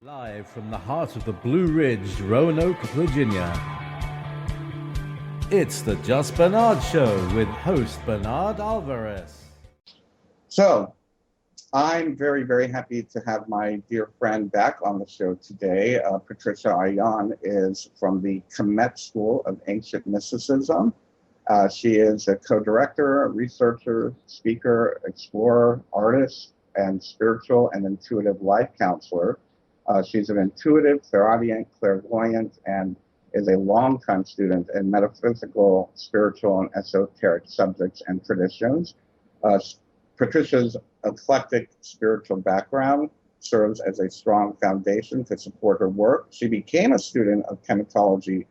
Live from the heart of the Blue Ridge, Roanoke, Virginia. It's the Just Bernard Show with host Bernard Alvarez. So, I'm very, very happy to have my dear friend back on the show today. Patricia Awyan is from the Khemet School of Ancient Mysticism. She is a co-director, researcher, speaker, explorer, artist, and spiritual and intuitive life counselor. She's an intuitive, clairaudient, clairvoyant, and is a longtime student in metaphysical, spiritual, and esoteric subjects and traditions. Patricia's eclectic spiritual background serves as a strong foundation to support her work. She became a student of Khemitology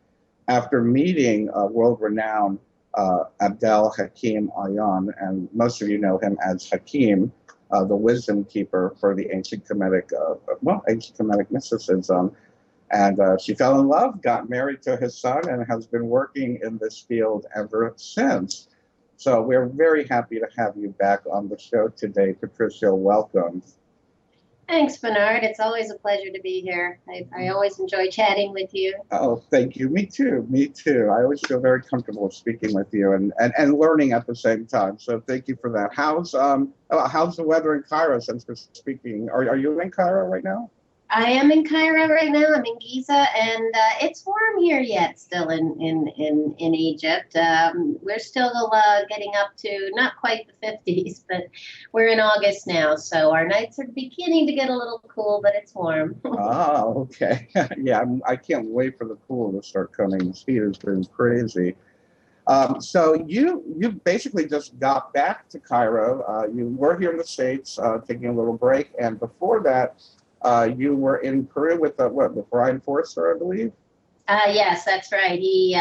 after meeting world-renowned Abd'el Hakim Awyan, and most of you know him as Hakim, the wisdom keeper for the ancient Kemetic mysticism. And she fell in love, got married to his son, and has been working in this field ever since. So we're very happy to have you back on the show today, Patricia. Welcome. Thanks, Bernard. It's always a pleasure to be here. I always enjoy chatting with you. Oh, thank you. Me too. Me too. I always feel very comfortable speaking with you and learning at the same time. So thank you for that. How's the weather in Cairo since we're speaking? Are you in Cairo right now? I am in Cairo right now. I'm in Giza, and it's warm here yet, still in Egypt. We're still getting up to not quite the 50s, but we're in August now, so our nights are beginning to get a little cool, but it's warm. Oh, okay. Yeah, I can't wait for the cool to start coming. This heat has been crazy. So you basically just got back to Cairo. You were here in the States, taking a little break, and before that, you were in Peru with with Brian Forster, I believe? Yes, that's right. He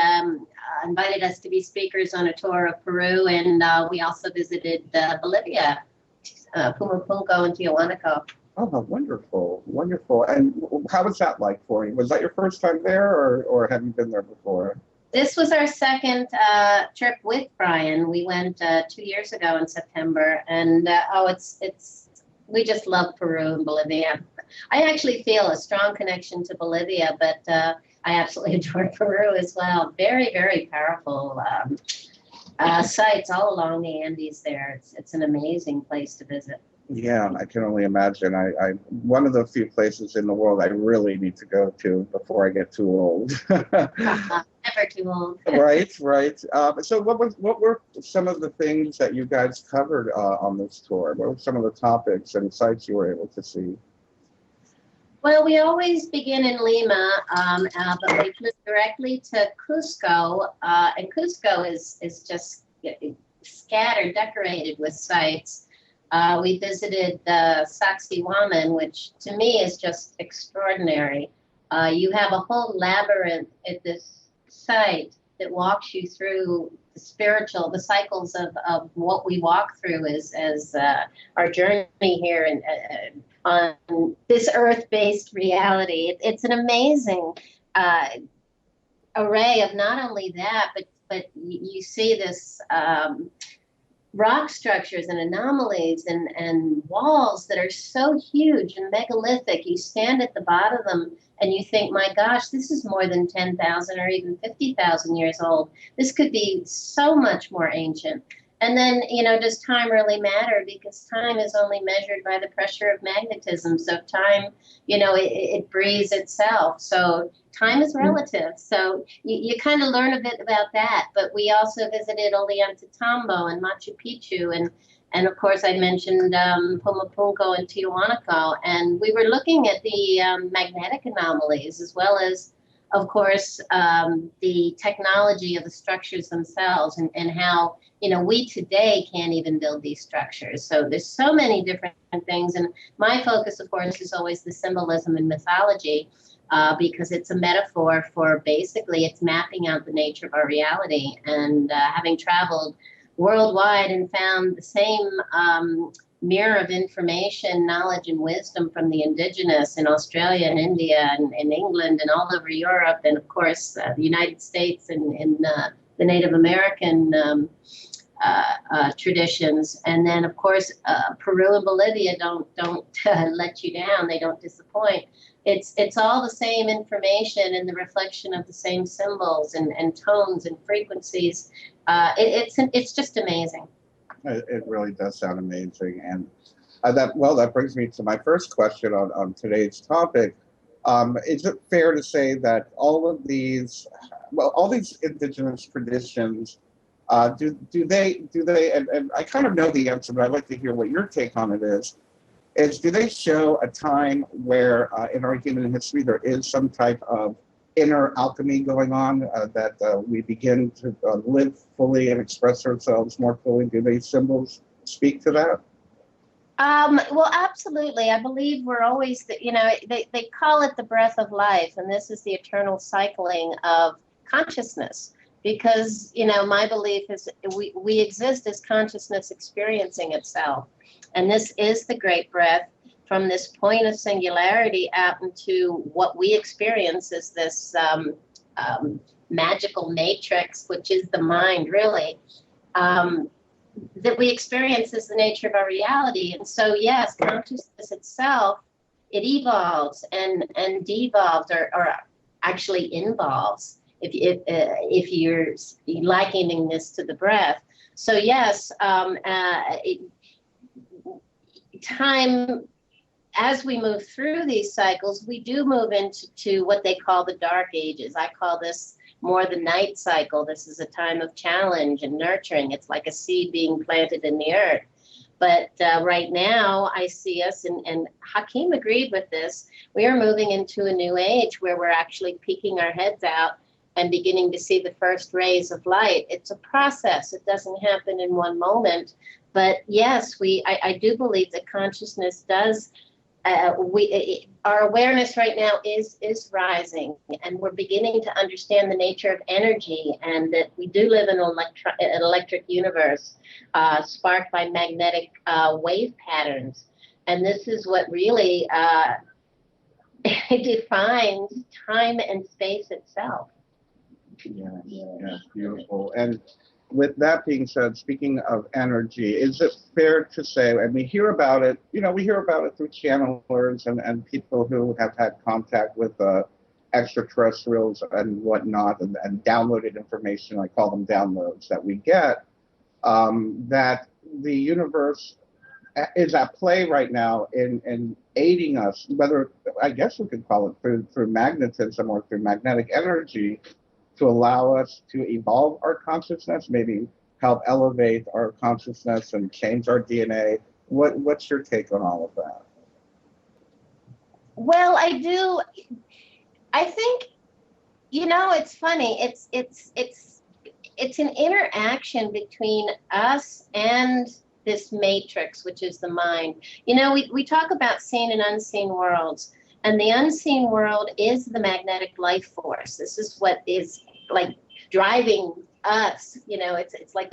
invited us to be speakers on a tour of Peru, and we also visited Bolivia, Pumapunco and Tiahuanaco. Oh, wonderful, wonderful. And how was that like for you? Was that your first time there, or have you been there before? This was our second trip with Brian. We went 2 years ago in September, and we just love Peru and Bolivia. I actually feel a strong connection to Bolivia, but I absolutely adore Peru as well. Very, very powerful sites all along the Andes there. It's an amazing place to visit. Yeah, I can only imagine. I one of the few places in the world I really need to go to before I get too old. Never too old. Right. So what were some of the things that you guys covered on this tour? What were some of the topics and sites you were able to see? Well, we always begin in Lima, but we flew directly to Cusco, and Cusco is just scattered, decorated with sites. We visited Sacsayhuaman, which to me is just extraordinary. You have a whole labyrinth at this site that walks you through the cycles of what we walk through as our journey here on this earth-based reality. It's an amazing array of not only that, but you see this rock structures and anomalies and walls that are so huge and megalithic. You stand at the bottom of them and you think, my gosh, this is more than 10,000 or even 50,000 years old. This could be so much more ancient. And then, does time really matter? Because time is only measured by the pressure of magnetism. So time, it breathes itself. So time is relative. So you kind of learn a bit about that. But we also visited Ollantaytambo and Machu Picchu. And of course, I mentioned Pumapunco and Tiahuanaco. And we were looking at the magnetic anomalies as well as, of course, the technology of the structures themselves and how, we today can't even build these structures. So there's so many different things. And my focus, of course, is always the symbolism and mythology, because it's a metaphor for basically it's mapping out the nature of our reality. And having traveled worldwide and found the same mirror of information, knowledge, and wisdom from the indigenous in Australia and India and in England and all over Europe, and of course the United States and in the Native American traditions. And then, of course, Peru and Bolivia don't let you down. They don't disappoint. It's all the same information and the reflection of the same symbols and tones and frequencies. It's just amazing. It really does sound amazing. And that brings me to my first question on today's topic. Is it fair to say that all these indigenous traditions, do they, and I kind of know the answer, but I'd like to hear what your take on it is do they show a time where in our human history there is some type of inner alchemy going on, that we begin to live fully and express ourselves more fully? Do these symbols speak to that? Well, absolutely. I believe we're always, they call it the breath of life, and this is the eternal cycling of consciousness. Because, my belief is we exist as consciousness experiencing itself. And this is the great breath from this point of singularity out into what we experience as this magical matrix, which is the mind, really. That we experience as the nature of our reality. And so, yes, consciousness itself, it evolves and devolves or actually involves, if you're likening this to the breath. So, yes, time, as we move through these cycles, we do move into what they call the dark ages. I call this more the night cycle. This is a time of challenge and nurturing. It's like a seed being planted in the earth. But right now, I see us, and Hakim agreed with this, we are moving into a new age where we're actually peeking our heads out and beginning to see the first rays of light. It's a process. It doesn't happen in one moment. But yes, I do believe that consciousness does, our awareness right now is rising, and we're beginning to understand the nature of energy, and that we do live in an electric universe sparked by magnetic wave patterns. And this is what really defines time and space itself. Yeah, beautiful. And with that being said, speaking of energy, is it fair to say, and we hear about it, we hear about it through channelers and people who have had contact with extraterrestrials and whatnot, and downloaded information, I call them downloads, that we get, that the universe is at play right now in aiding us, whether, I guess we could call it through magnetism or through magnetic energy, to allow us to evolve our consciousness, maybe help elevate our consciousness and change our DNA. What's your take on all of that? Well, I think, it's funny. It's an interaction between us and this matrix, which is the mind. We talk about seen and unseen worlds. And the unseen world is the magnetic life force. This is what is like driving us. It's like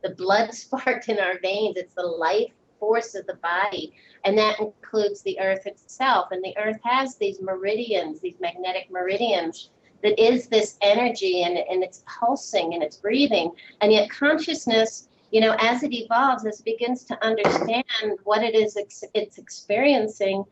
the blood spark in our veins. It's the life force of the body. And that includes the earth itself. And the earth has these meridians, these magnetic meridians, that is this energy, and it's pulsing and it's breathing. And yet consciousness, as it evolves, as it begins to understand what it is it's experiencing,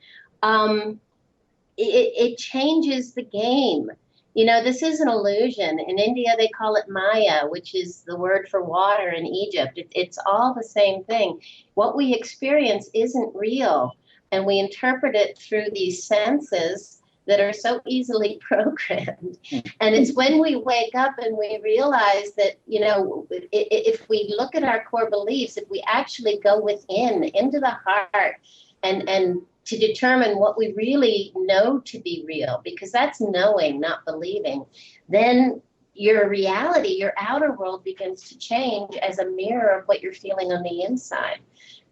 it changes the game. This is an illusion. In India, they call it Maya, which is the word for water in Egypt. It's all the same thing. What we experience isn't real, and we interpret it through these senses that are so easily programmed. And it's when we wake up and we realize that, if we look at our core beliefs, if we actually go within, into the heart, and to determine what we really know to be real, because that's knowing, not believing, then your reality, your outer world begins to change as a mirror of what you're feeling on the inside.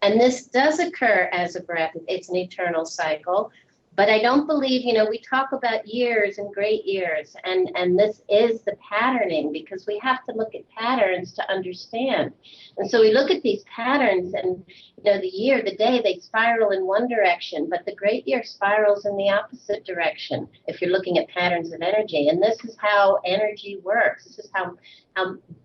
And this does occur as a breath. It's an eternal cycle. But I don't believe, we talk about years and great years, and this is the patterning, because we have to look at patterns to understand. And so we look at these patterns, and the year, the day, they spiral in one direction, but the great year spirals in the opposite direction if you're looking at patterns of energy. And this is how energy works. This is how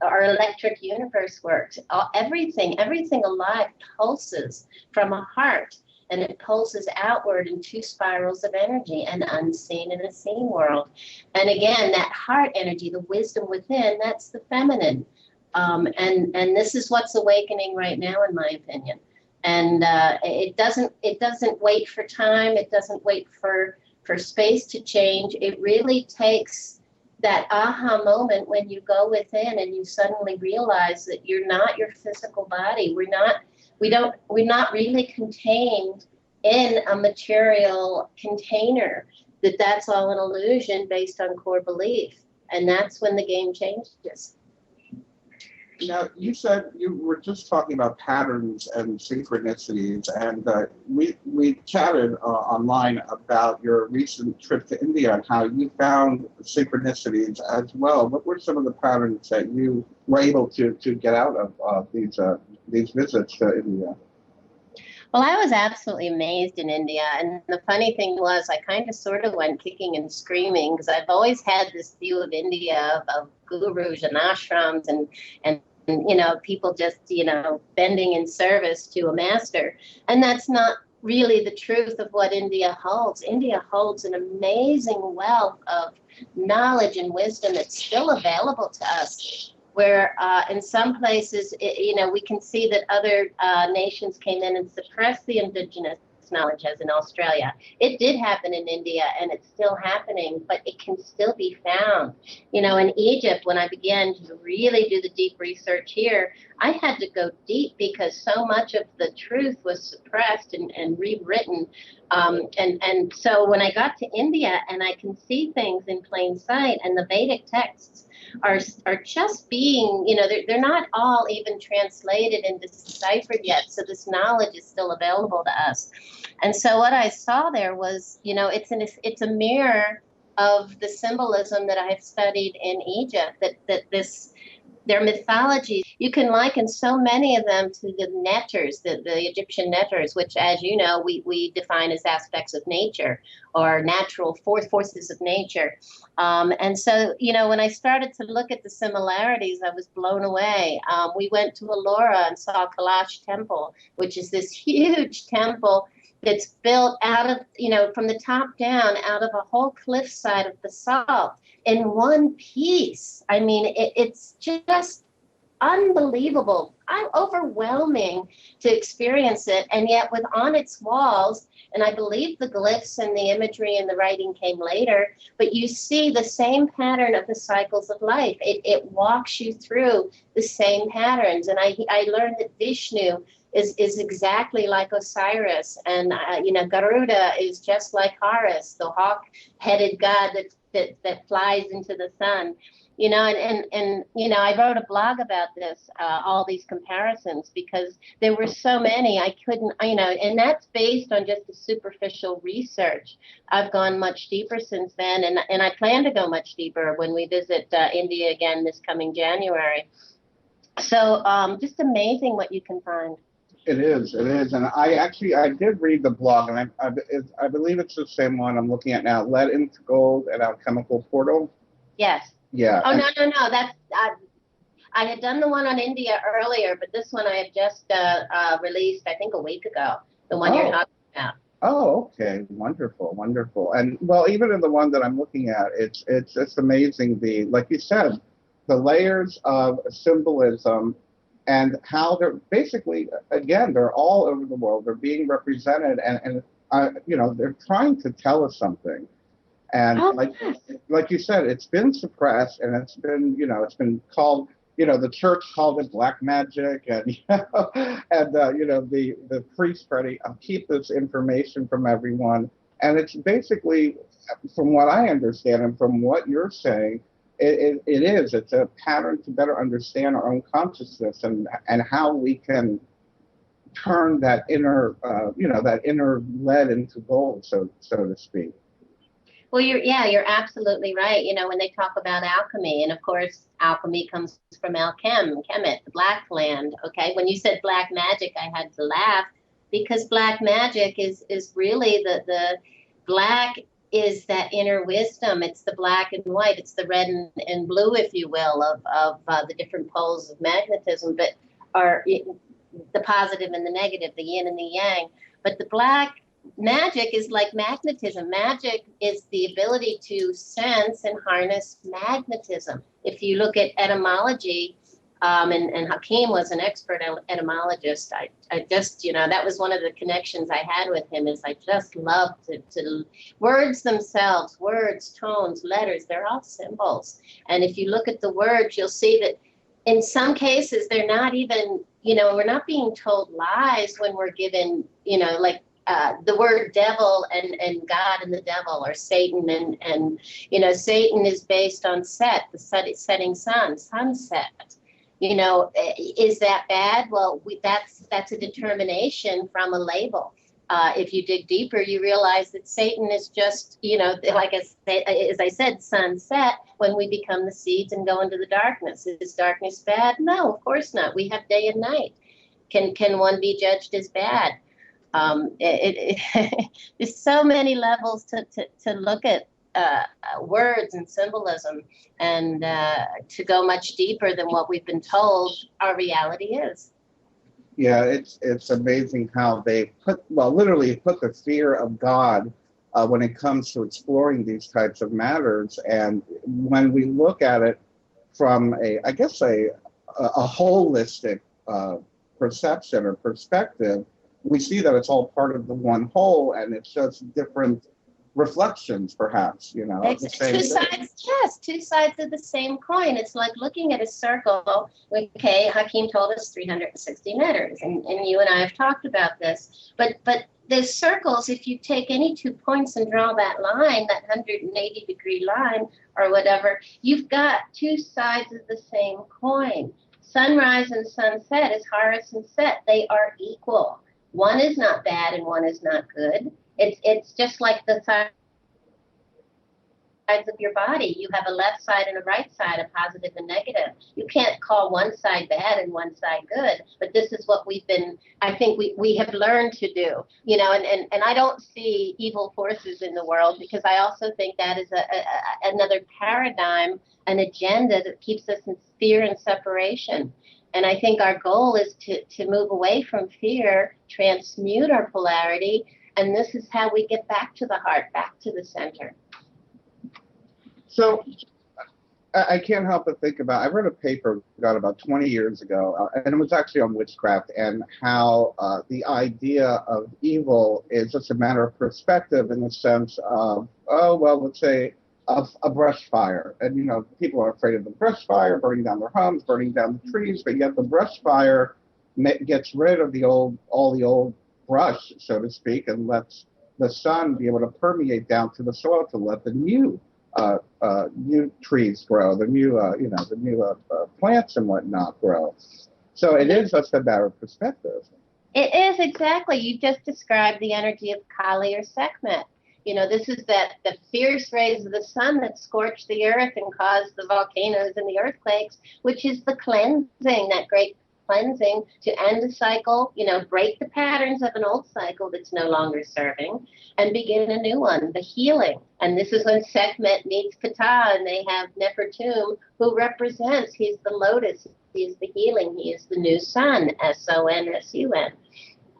our electric universe works. Everything alive pulses from a heart. and it pulses outward in two spirals of energy, an unseen and a seen world. And again, that heart energy, the wisdom within, that's the feminine. And this is what's awakening right now, in my opinion. And it doesn't wait for time. It doesn't wait for space to change. It really takes that aha moment when you go within and you suddenly realize that you're not your physical body. We're not really contained in a material container, that's all an illusion based on core belief. And that's when the game changes. Now, you said you were just talking about patterns and synchronicities, and we chatted online about your recent trip to India and how you found synchronicities as well. What were some of the patterns that you were able to get out of these visits to India? Well, I was absolutely amazed in India. And the funny thing was, I kind of sort of went kicking and screaming because I've always had this view of India, of gurus and ashrams and people just, bending in service to a master. And that's not really the truth of what India holds. India holds an amazing wealth of knowledge and wisdom that's still available to us. Where in some places, we can see that other nations came in and suppressed the indigenous knowledge, as in Australia. It did happen in India, and it's still happening, but it can still be found. In Egypt, when I began to really do the deep research here, I had to go deep because so much of the truth was suppressed and rewritten. And so when I got to India and I can see things in plain sight, and the Vedic texts are just being, they're not all even translated and deciphered yet. So this knowledge is still available to us. And so what I saw there was, it's a mirror of the symbolism that I've studied in Egypt, their mythologies. You can liken so many of them to the netters, the Egyptian netters, which, as you know, we define as aspects of nature or natural forces of nature. And so, when I started to look at the similarities, I was blown away. We went to Ellora and saw Kailash Temple, which is this huge temple that's built out of, from the top down, out of a whole cliffside of basalt in one piece. I mean, it's just unbelievable, overwhelming to experience it. And yet on its walls, and I believe the glyphs and the imagery and the writing came later, but you see the same pattern of the cycles of life. It walks you through the same patterns. And I learned that Vishnu is exactly like Osiris, and Garuda is just like Horus, the hawk-headed god that flies into the sun. I wrote a blog about this, all these comparisons, because there were so many I couldn't, and that's based on just the superficial research. I've gone much deeper since then, and I plan to go much deeper when we visit India again this coming January. So just amazing what you can find. It is, and I did read the blog, and I believe it's the same one I'm looking at now. Lead into Gold and Alchemical Portal. Yes. Yeah. Oh, no. That's I had done the one on India earlier, but this one I have just released, I think, a week ago. The one you're talking about. Oh, okay, wonderful. And well, even in the one that I'm looking at, it's just amazing. Like you said, the layers of symbolism. And how they're basically, again, they're all over the world. They're being represented, and they're trying to tell us something. And like you said, it's been suppressed, and it's been called, the church called it black magic, and the priests try to keep this information from everyone. And it's basically, from what I understand and from what you're saying, it's a pattern to better understand our own consciousness and how we can turn that inner lead into gold, so to speak. Well, you're absolutely right. When they talk about alchemy, and of course, alchemy comes from Khemet, the black land. Okay, when you said black magic, I had to laugh because black magic is really the black is that inner wisdom. It's the black and white. It's the red and blue, if you will, of the different poles of magnetism, but are the positive and the negative, the yin and the yang. But the black magic is like magnetism. Magic is the ability to sense and harness magnetism. If you look at etymology, and Hakim was an expert etymologist. I just, that was one of the connections I had with him, is I just love to words themselves, words, tones, letters, they're all symbols. And if you look at the words, you'll see that in some cases, they're not even, we're not being told lies when we're given, like the word devil and God and the devil, or Satan and Satan is based on Set, the setting sun, sunset. Is that bad? Well, that's a determination from a label. If you dig deeper, you realize that Satan is just, like as I said, sunset, when we become the seeds and go into the darkness. Is darkness bad? No, of course not. We have day and night. Can one be judged as bad? There's so many levels to look at words and symbolism, and to go much deeper than what we've been told our reality is. Yeah, it's amazing how they literally put the fear of God when it comes to exploring these types of matters. And when we look at it from a holistic perception or perspective, we see that it's all part of the one whole, and it's just different reflections, perhaps, of the same two sides, yes, two sides of the same coin. It's like looking at a circle. Okay, Hakim told us 360 meters, and you and I have talked about this. But there's circles. If you take any 2 points and draw that line, that 180-degree line or whatever, you've got two sides of the same coin. Sunrise and sunset is Horus and Set. They are equal. One is not bad and one is not good. It's just like the sides of your body. You have a left side and a right side, a positive and negative. You can't call one side bad and one side good, but this is what I think we have learned to do, and I don't see evil forces in the world, because I also think that is another paradigm, an agenda that keeps us in fear and separation. And I think our goal is to move away from fear, transmute our polarity, and this is how we get back to the heart, back to the center. So I can't help but think about, I read a paper about 20 years ago, and it was actually on witchcraft, and how the idea of evil is just a matter of perspective, in the sense of, let's say, of a brush fire. And, people are afraid of the brush fire, burning down their homes, burning down the trees, but yet the brush fire gets rid of all the old brush, so to speak, and lets the sun be able to permeate down to the soil to let the new trees grow, the new plants and whatnot grow. So it is just a matter of perspective. It is, exactly. You just described the energy of Kali or Sekhmet. This is the fierce rays of the sun that scorch the earth and cause the volcanoes and the earthquakes, which is the cleansing, that great cleansing to end a cycle, break the patterns of an old cycle that's no longer serving and begin a new one, the healing. And this is when Sekhmet meets Ptah, and they have Nefertum, who represents, he's the lotus, he's the healing, he is the new sun, S-O-N-S-U-N.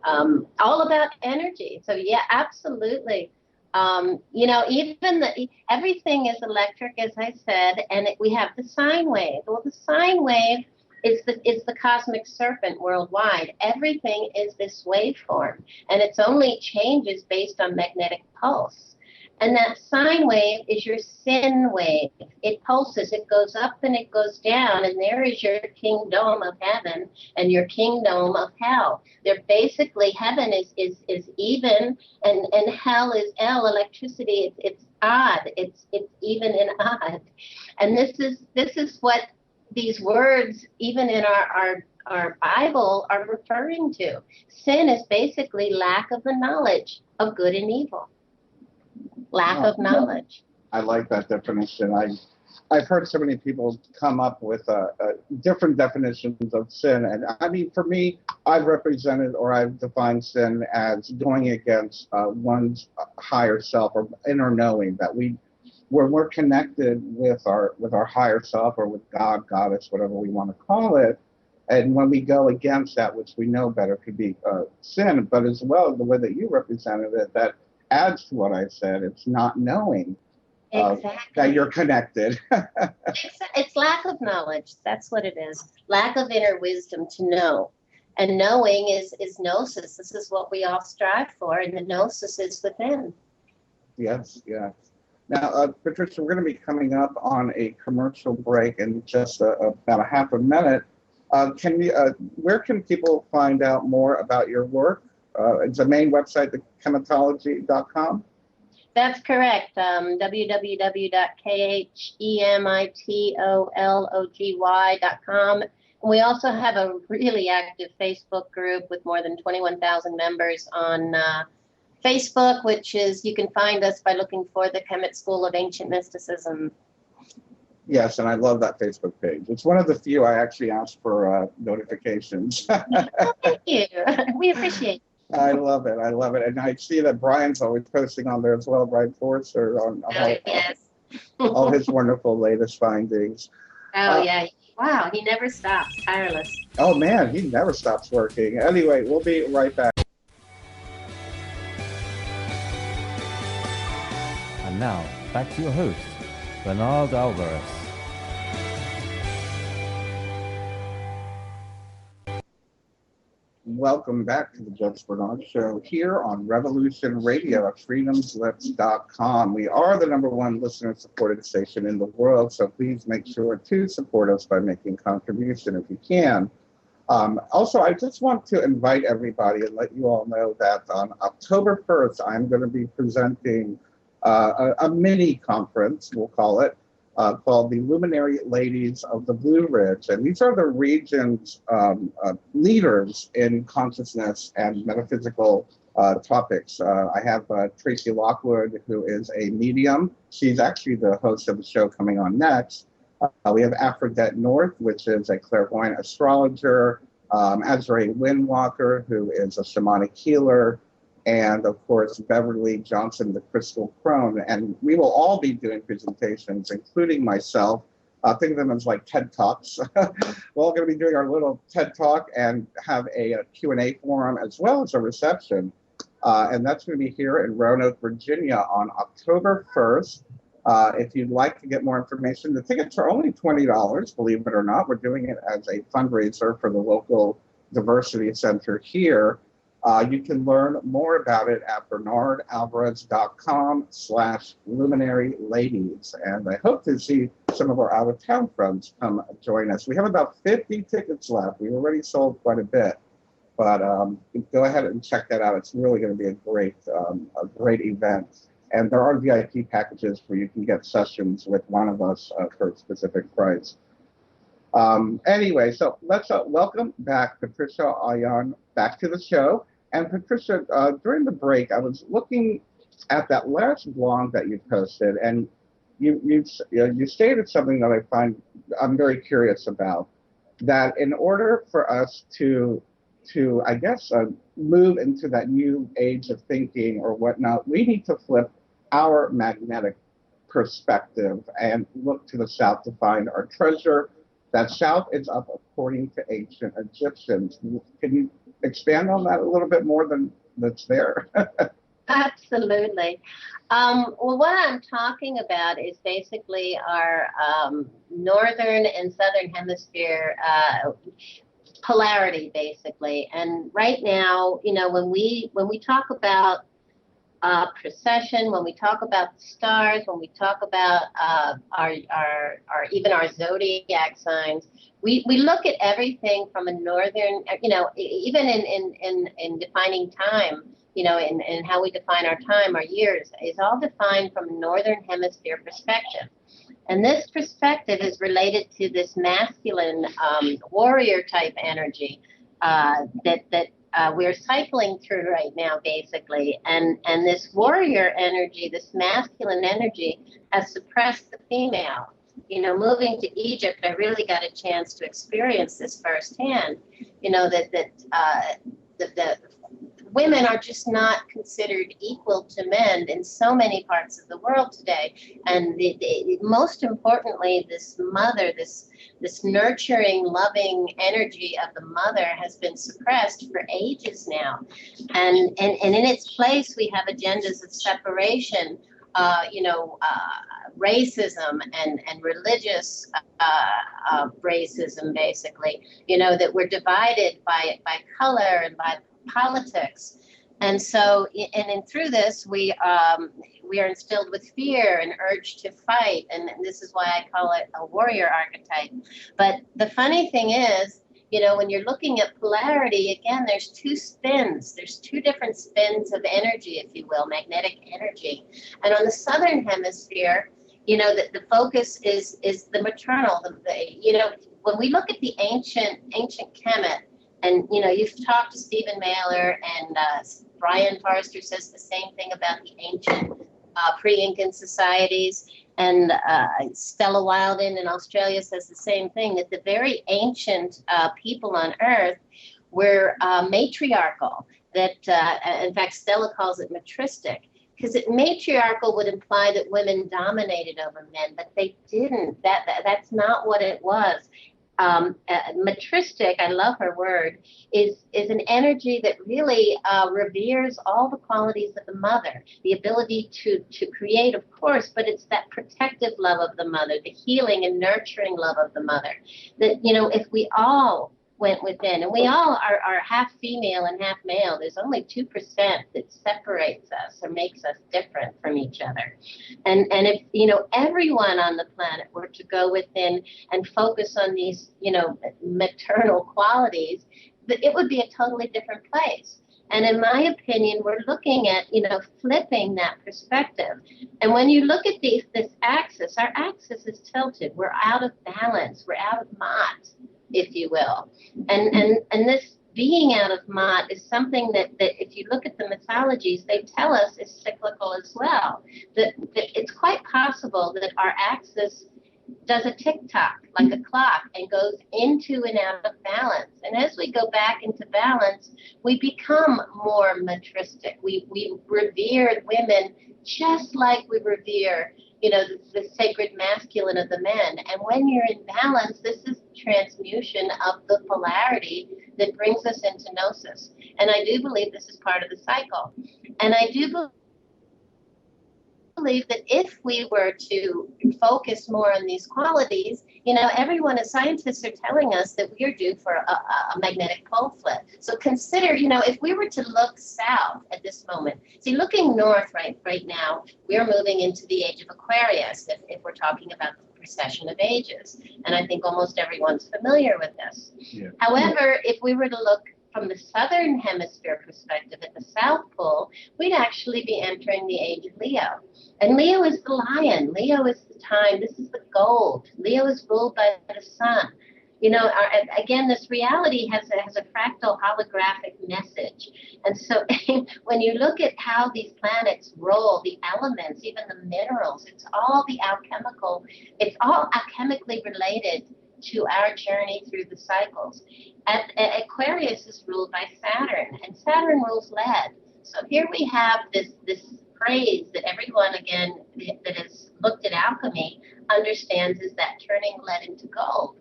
All about energy. So yeah, absolutely. Even everything is electric, as I said, and we have the sine wave. Well, the sine wave is the cosmic serpent worldwide. Everything is this waveform, and it's only changes based on magnetic pulse. And that sine wave is your sin wave. It pulses, it goes up and it goes down, and there is your kingdom of heaven and your kingdom of hell. They're basically, heaven is even, and hell is L, electricity. It's odd. It's even and odd. And this is what these words, even in our Bible, are referring to. Sin is basically lack of the knowledge of good and evil. Lack of knowledge. I like that definition. I've heard so many people come up with different definitions of sin, and I mean, for me, I've defined sin as going against one's higher self or inner knowing, that where we're connected with our higher self, or with God, Goddess, whatever we want to call it, And when we go against that, which we know better could be sin, but as well, the way that you represented it, that adds to what I said. It's not knowing that you're connected. It's lack of knowledge. That's what it is. Lack of inner wisdom to know. And knowing is gnosis. This is what we all strive for, and the gnosis is within. Yes, yes. Now, Patricia, we're going to be coming up on a commercial break in just about a half a minute. Where can people find out more about your work? Is the main website, Khemitology.com? That's correct. www.khemitology.com. And we also have a really active Facebook group with more than 21,000 members on Facebook, which is, you can find us by looking for the Khemet School of Ancient Mysticism. Yes, and I love that Facebook page. It's one of the few I actually ask for notifications. Thank you. We appreciate it. I love it. I love it. And I see that Brian's always posting on there as well, Brian Forster, on all his wonderful latest findings. Yeah. Wow, he never stops. Tireless. Oh, man, he never stops working. Anyway, we'll be right back. And now, back to your host, Bernard Alvarez. Welcome back to the justBernard Show here on Revolution Radio at freedomslips.com. We are the #1 listener-supported station in the world, so please make sure to support us by making a contribution if you can. Also, I just want to invite everybody and let you all know that on October 1st, I'm going to be presenting a mini conference, we'll call it, called the Luminary Ladies of the Blue Ridge. And these are the region's leaders in consciousness and metaphysical topics. I have Tracy Lockwood, who is a medium. She's actually the host of the show coming on next. We have Aphrodite North, which is a clairvoyant astrologer. Azrae Windwalker, who is a shamanic healer. And of course, Beverly Johnson, the Crystal Crone. And we will all be doing presentations, including myself. Think of them as like TED Talks. We're all going to be doing our little TED Talk and have a Q&A forum as well as a reception. And that's going to be here in Roanoke, Virginia on October 1st. If you'd like to get more information, the tickets are only $20, believe it or not. We're doing it as a fundraiser for the local diversity center here. You can learn more about it at bernardalvarez.com/luminaryladies. And I hope to see some of our out-of-town friends come join us. We have about 50 tickets left. We've already sold quite a bit. But go ahead and check that out. It's really going to be a great event. And there are VIP packages where you can get sessions with one of us for a specific price. Anyway, so let's welcome back Patricia Awyan back to the show. And Patricia, during the break, I was looking at that last blog that you posted, and you stated something that I'm very curious about. That in order for us to I guess move into that new age of thinking or whatnot, we need to flip our magnetic perspective and look to the south to find our treasure. That south is up according to ancient Egyptians. Can you expand on that a little bit more than that's there? Absolutely. Well, what I'm talking about is basically our northern and southern hemisphere polarity, basically. And right now, when we talk about precession, when we talk about the stars, when we talk about our even our zodiac signs, we look at everything from a northern, even in defining time, and how we define our time, our years, is all defined from a northern hemisphere perspective. And this perspective is related to this masculine warrior type energy that we're cycling through right now, basically. And this warrior energy, this masculine energy, has suppressed the female. Moving to Egypt, I really got a chance to experience this firsthand. women are just not considered equal to men in so many parts of the world today. And most importantly, this mother, this nurturing, loving energy of the mother has been suppressed for ages now. And in its place, we have agendas of separation, racism and religious racism, basically, that we're divided by color and by politics. And so, and through this, we are instilled with fear and urge to fight. And this is why I call it a warrior archetype. But the funny thing is, when you're looking at polarity, again, there's two spins. There's two different spins of energy, if you will, magnetic energy. And on the southern hemisphere, the focus is the maternal. When we look at the ancient Khemet, and you've talked to Stephen Mailer, and Brian Forrester says the same thing about the ancient pre-Incan societies. And Stella Wildin in Australia says the same thing, that the very ancient people on Earth were matriarchal, that in fact Stella calls it matristic, because matriarchal would imply that women dominated over men, but they didn't. That's not what it was. Matristic, I love her word, is an energy that really reveres all the qualities of the mother, the ability to create, of course, but it's that protective love of the mother, the healing and nurturing love of the mother. That, if we all went within, and we all are half female and half male, there's only 2% that separates us or makes us different from each other. And if, everyone on the planet were to go within and focus on these, maternal qualities, it would be a totally different place. And in my opinion, we're looking at, flipping that perspective. And when you look at this axis, our axis is tilted. We're out of balance. We're out of Ma'at, if you will. And this being out of Ma'at is something that if you look at the mythologies, they tell us is cyclical as well. That it's quite possible that our axis does a tick-tock like a clock and goes into and out of balance. And as we go back into balance, we become more matristic. We revere women just like we revere the sacred masculine of the men. And when you're in balance, this is the transmutation of the polarity that brings us into gnosis. And I do believe this is part of the cycle. And I do believe that if we were to focus more on these qualities, everyone as scientists are telling us that we are due for a magnetic pole flip. So consider, if we were to look south at this moment, see, looking north right now, we're moving into the age of Aquarius, if we're talking about the precession of ages. And I think almost everyone's familiar with this. Yeah. However, if we were to look from the southern hemisphere perspective at the South Pole, we'd actually be entering the age of Leo. And Leo is the lion. Leo is the time. This is the gold. Leo is ruled by the sun. Again, this reality has a fractal holographic message. And so when you look at how these planets roll, the elements, even the minerals, it's all alchemically related to our journey through the cycles. Aquarius is ruled by Saturn, and Saturn rules lead. So here we have this phrase that everyone, again, that has looked at alchemy understands is that turning lead into gold.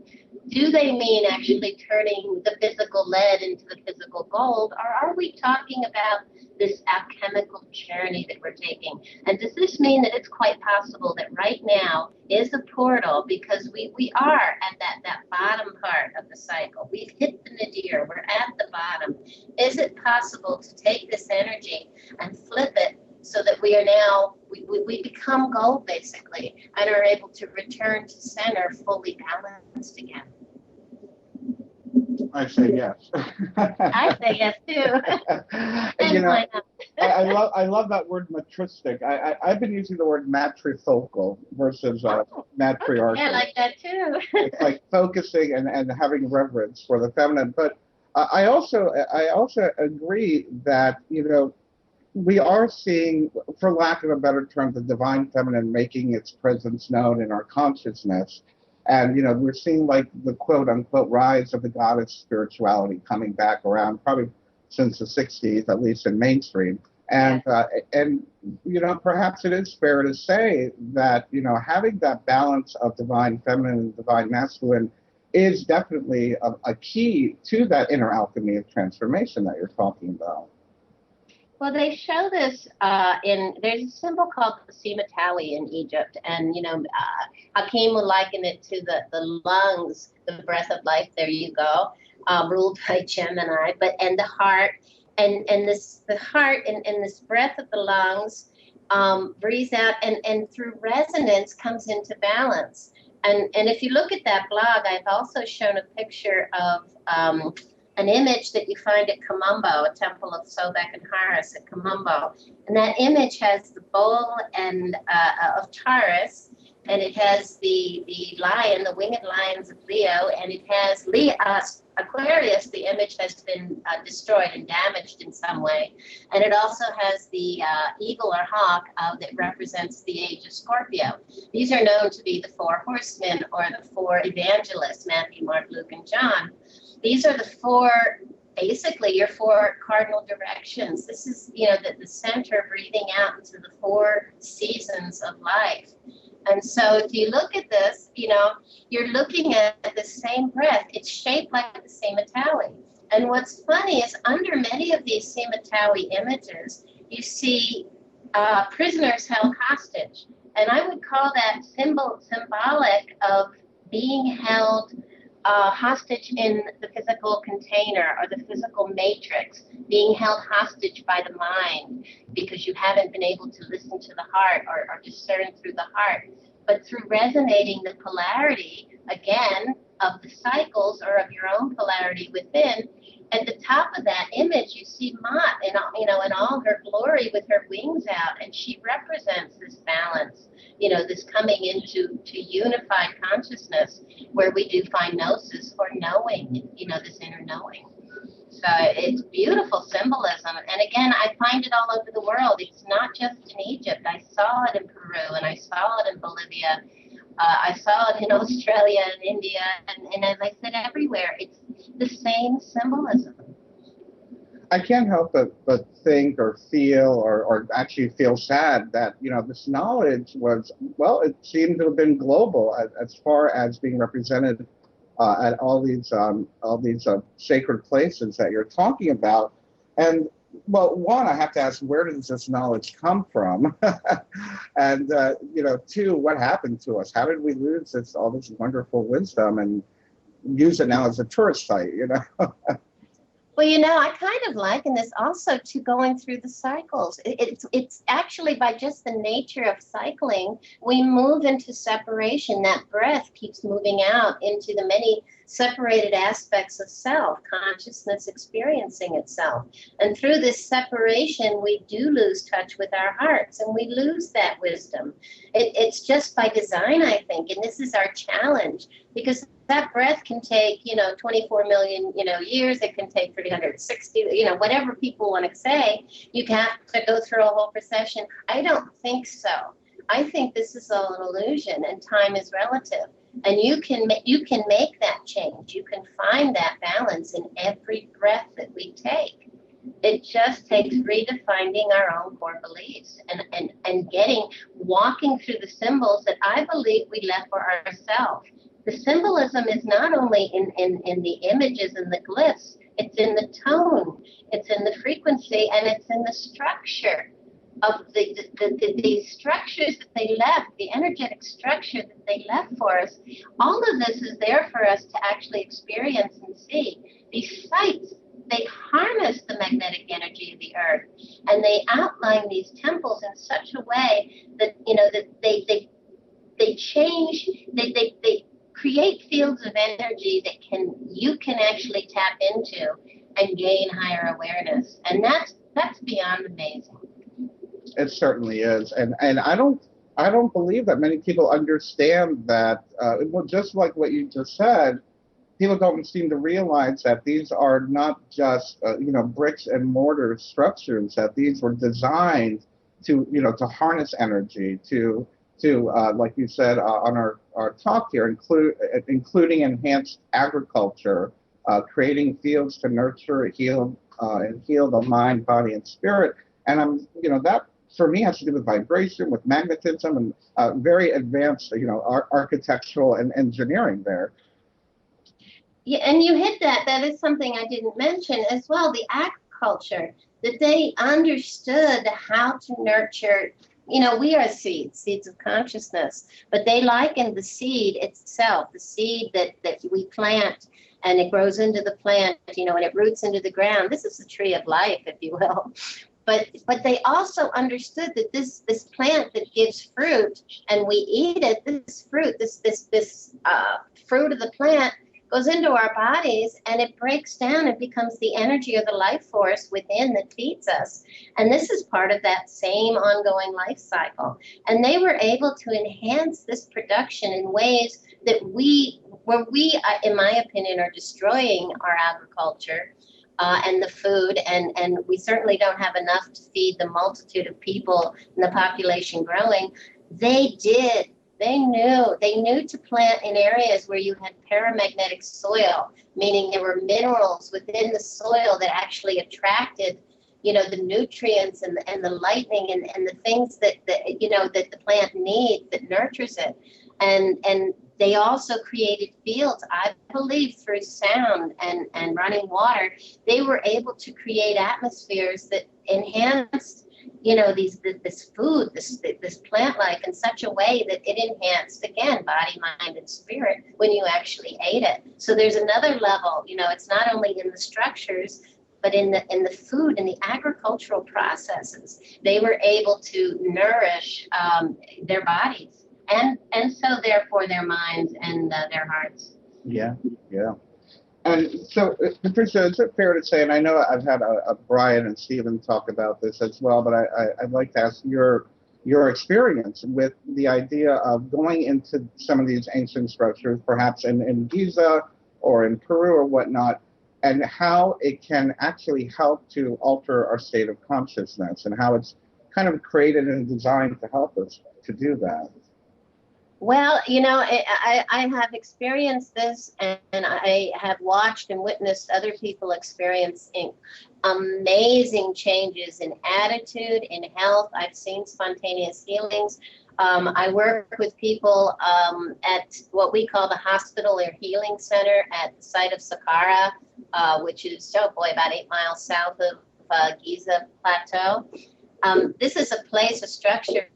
Do they mean actually turning the physical lead into the physical gold, or are we talking about this alchemical journey that we're taking? And does this mean that it's quite possible that right now is a portal, because we are at that bottom part of the cycle? We've hit the nadir, we're at the bottom. Is it possible to take this energy and flip it so that we are now, we become gold basically, and are able to return to center fully balanced again? I say yes. I say yes too. And why not? I love that word matristic. I've been using the word matrifocal versus matriarchal. Yeah, I like that too. It's like focusing and having reverence for the feminine. But I also agree that we are seeing, for lack of a better term, the divine feminine making its presence known in our consciousness. And, we're seeing like the quote unquote rise of the goddess spirituality coming back around, probably since the 60s, at least in mainstream. And, perhaps it is fair to say that, having that balance of divine feminine and divine masculine is definitely a key to that inner alchemy of transformation that you're talking about. Well, they show this there's a symbol called the Khemitology in Egypt, and Hakim would liken it to the lungs, the breath of life. There you go, ruled by Gemini, and the heart, and the heart and this breath of the lungs breathes out, and through resonance comes into balance. And if you look at that blog, I've also shown a picture of an image that you find at Kamumbo, a temple of Sobek and Horus at Kamumbo. And that image has the bull and of Taurus, and it has the lion, the winged lions of Leo, and it has Aquarius. The image has been destroyed and damaged in some way. And it also has the eagle or hawk that represents the age of Scorpio. These are known to be the four horsemen or the four evangelists, Matthew, Mark, Luke, and John. These are the four, basically your four cardinal directions. This is, the center, breathing out into the four seasons of life. And so if you look at this, you're looking at the same breath. It's shaped like the Khemitology. And what's funny is under many of these Khemitology images, you see prisoners held hostage. And I would call that symbolic of being held hostage in the physical container or the physical matrix, being held hostage by the mind because you haven't been able to listen to the heart or discern through the heart. But through resonating the polarity, again, of the cycles or of your own polarity within, at the top of that image, you see Mott in all her glory with her wings out, and she represents this balance, this coming into unified consciousness where we do find gnosis or knowing, this inner knowing. So it's beautiful symbolism. And again, I find it all over the world. It's not just in Egypt. I saw it in Peru, and I saw it in Bolivia. I saw it in Australia and India, and as I said, everywhere. It's the same symbolism. I can't help but think or feel or actually feel sad that, this knowledge it seemed to have been global as far as being represented at all these sacred places that you're talking about. And one, I have to ask, where does this knowledge come from? And, two, what happened to us? How did we lose all this wonderful wisdom and use it now as a tourist site, Well, I kind of liken this also to going through the cycles. It's actually by just the nature of cycling, we move into separation. That breath keeps moving out into the many separated aspects of self, consciousness experiencing itself. And through this separation, we do lose touch with our hearts, and we lose that wisdom. It's just by design, I think, and this is our challenge, because that breath can take, 24 million, years. It can take 360, whatever people want to say. You have to go through a whole procession. I don't think so. I think this is all an illusion, and time is relative. And you can make that change. You can find that balance in every breath that we take. It just takes redefining our own core beliefs and walking through the symbols that I believe we left for ourselves. The symbolism is not only in the images and the glyphs, it's in the tone, it's in the frequency, and it's in the structure of the structures that they left, the energetic structure that they left for us. All of this is there for us to actually experience and see. These sites, they harness the magnetic energy of the earth, and they outline these temples in such a way that, that they change, they create fields of energy that you can actually tap into and gain higher awareness. And that's beyond amazing. It certainly is. And I don't believe that many people understand that, just like what you just said, people don't seem to realize that these are not just, bricks and mortar structures, that these were designed to harness energy, to like you said on our talk here, including enhanced agriculture, creating fields to nurture, heal, and heal the mind, body, and spirit. And that for me has to do with vibration, with magnetism, and very advanced, architectural and engineering there. Yeah, and you hit that. That is something I didn't mention as well. The agriculture, that they understood how to nurture. We are seeds of consciousness, but they likened the seed itself, the seed that we plant, and it grows into the plant, and it roots into the ground. This is the tree of life, if you will. But they also understood that this plant that gives fruit, and we eat it, this fruit, this fruit of the plant goes into our bodies, and it breaks down and becomes the energy or the life force within that feeds us. And this is part of that same ongoing life cycle. And they were able to enhance this production in ways that we, in my opinion, are destroying our agriculture and the food, and we certainly don't have enough to feed the multitude of people and the population growing. They did. They knew to plant in areas where you had paramagnetic soil, meaning there were minerals within the soil that actually attracted, the nutrients and the lightning and the things that the plant needs, that nurtures it. And they also created fields, I believe, through sound and running water. They were able to create atmospheres that enhanced this food, this plant life in such a way that it enhanced, again, body, mind, and spirit when you actually ate it. So there's another level, it's not only in the structures, but in the food and the agricultural processes. They were able to nourish their bodies and so therefore their minds and their hearts. Yeah. And so, Patricia, is it fair to say, and I know I've had a Brian and Stephen talk about this as well, but I'd like to ask your experience with the idea of going into some of these ancient structures, perhaps in Giza or in Peru or whatnot, and how it can actually help to alter our state of consciousness, and how it's kind of created and designed to help us to do that. Well, I have experienced this, and I have watched and witnessed other people experiencing amazing changes in attitude, in health. I've seen spontaneous healings. I work with people at what we call the Hospital or Healing Center at the site of Saqqara, which is, about 8 miles south of Giza Plateau. This is a place, a structure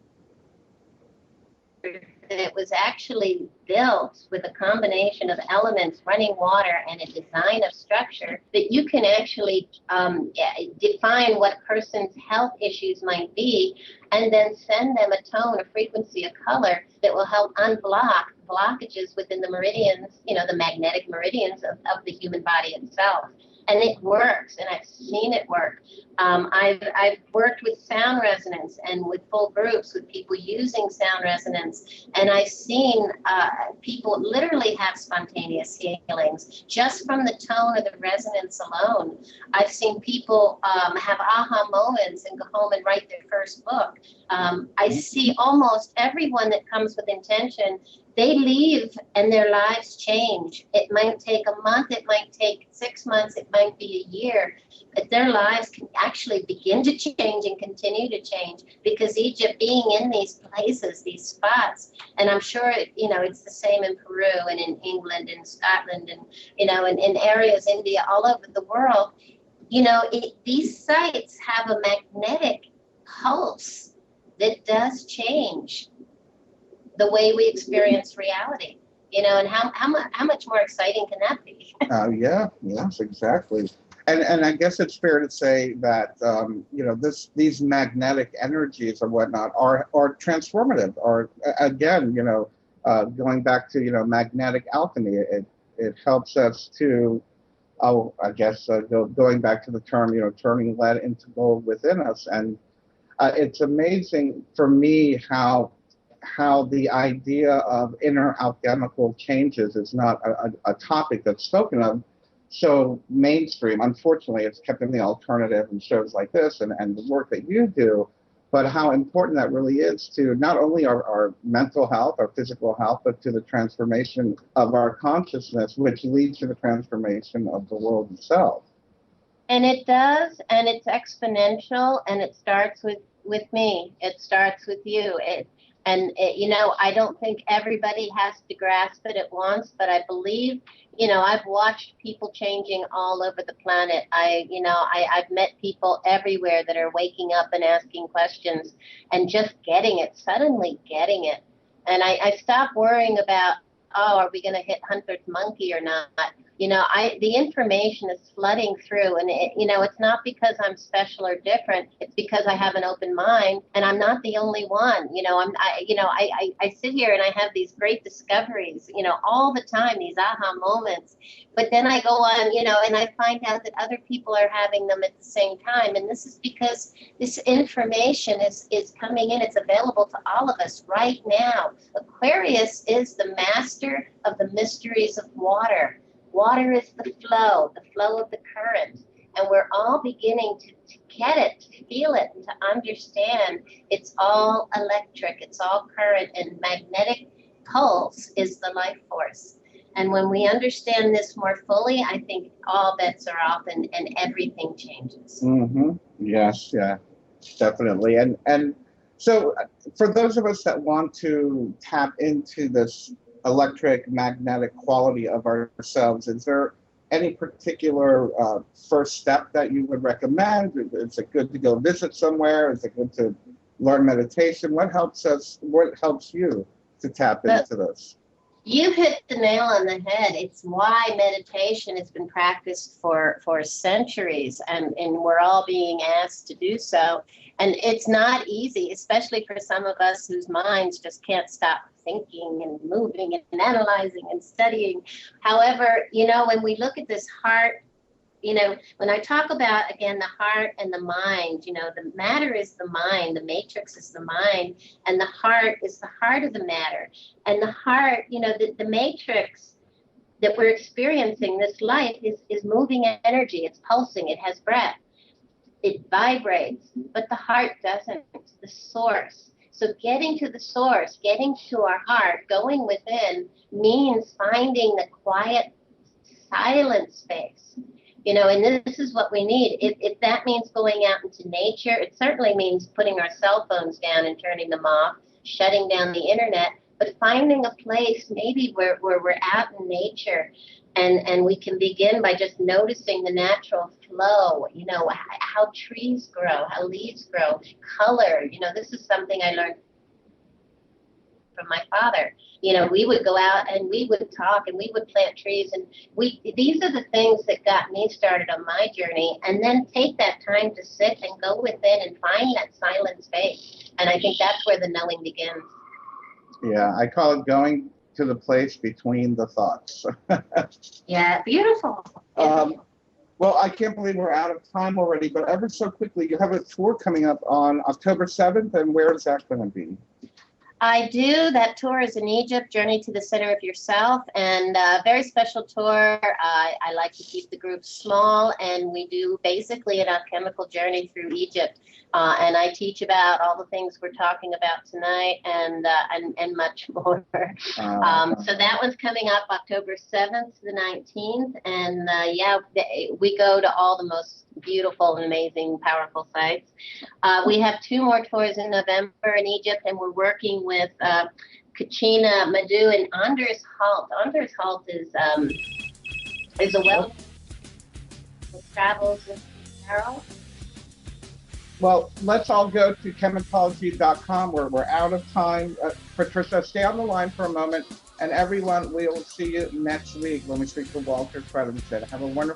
that was actually built with a combination of elements, running water, and a design of structure that you can actually define what a person's health issues might be, and then send them a tone, a frequency, a color that will help unblock blockages within the meridians, the magnetic meridians of the human body itself. And it works, and I've seen it work. I've worked with sound resonance and with full groups with people using sound resonance, and I've seen people literally have spontaneous healings just from the tone of the resonance alone. I've seen people have aha moments and go home and write their first book. I see almost everyone that comes with intention, they leave and their lives change. It might take a month, it might take 6 months, it might be a year, but their lives can actually begin to change and continue to change because each of being in these places, these spots, and I'm sure it's the same in Peru and in England and Scotland and in areas, India, all over the world. These sites have a magnetic pulse that does change the way we experience reality, and how much more exciting can that be? Yes, exactly. And I guess it's fair to say that these magnetic energies or whatnot are transformative. Or again, going back to magnetic alchemy, it helps us to, going back to the term, turning lead into gold within us. And it's amazing for me how the idea of inner alchemical changes is not a topic that's spoken of so mainstream. Unfortunately, it's kept in the alternative and shows like this and the work that you do, but how important that really is to not only our mental health, our physical health, but to the transformation of our consciousness, which leads to the transformation of the world itself. And it does, and it's exponential, and it starts with me. It starts with you. You know, I don't think everybody has to grasp it at once, but I believe, you know, I've watched people changing all over the planet. I've met people everywhere that are waking up and asking questions and just getting it, suddenly getting it. And I stopped worrying about, oh, are we going to hit Hunter's monkey or not? You know, the information is flooding through, and you know, it's not because I'm special or different. It's because I have an open mind, and I'm not the only one. You know, I sit here and I have these great discoveries, you know, all the time, these aha moments. But then I go on, you know, and I find out that other people are having them at the same time, and this is because this information is coming in. It's available to all of us right now. Aquarius is the master of the mysteries of water. Water is the flow of the current. And we're all beginning to get it, to feel it, and to understand it's all electric, it's all current, and magnetic pulse is the life force. And when we understand this more fully, I think all bets are off and everything changes. Mm-hmm. Yes, yeah, definitely. And so for those of us that want to tap into this electric magnetic quality of ourselves, is there any particular first step that you would recommend? Is it good to go visit somewhere? Is it good to learn meditation? What helps you to tap into this? You hit the nail on the head. It's why meditation has been practiced for centuries, and we're all being asked to do so. And it's not easy, especially for some of us whose minds just can't stop thinking and moving and analyzing and studying. However, you know, when we look at this heart, you know, when I talk about, again, the heart and the mind, you know, the matter is the mind, the matrix is the mind, and the heart is the heart of the matter. And the heart, you know, the matrix that we're experiencing, this life is moving energy, it's pulsing, it has breath, it vibrates, but the heart doesn't, the source. So getting to the source, getting to our heart, going within means finding the quiet, silent space. You know, and this is what we need. If that means going out into nature, it certainly means putting our cell phones down and turning them off, shutting down the internet, but finding a place maybe where we're out in nature, and we can begin by just noticing the natural flow, you know, how trees grow, how leaves grow, color. You know, this is something I learned from my father. You know, we would go out and we would talk and we would plant trees, and these are the things that got me started on my journey. And then take that time to sit and go within and find that silent space. And I think that's where the knowing begins. Yeah, I call it going to the place between the thoughts. Yeah, beautiful. Well, I can't believe we're out of time already, but ever so quickly, you have a tour coming up on October 7th, and where is that going to be? I do. That tour is in Egypt, Journey to the Center of Yourself, and a very special tour. I like to keep the group small, and we do basically an alchemical journey through Egypt. And I teach about all the things we're talking about tonight, and much more. So that one's coming up October 7th to the 19th, and yeah, we go to all the most beautiful and amazing, powerful sites. We have 2 more tours in November in Egypt, and we're working with Kachina Madhu and Anders Halt. Anders Halt is a well travels with Carol. Well, let's all go to Khemitology.com, where we're out of time. Patricia, stay on the line for a moment, and everyone, we'll see you next week when we speak to Walter Crediton. Have a wonderful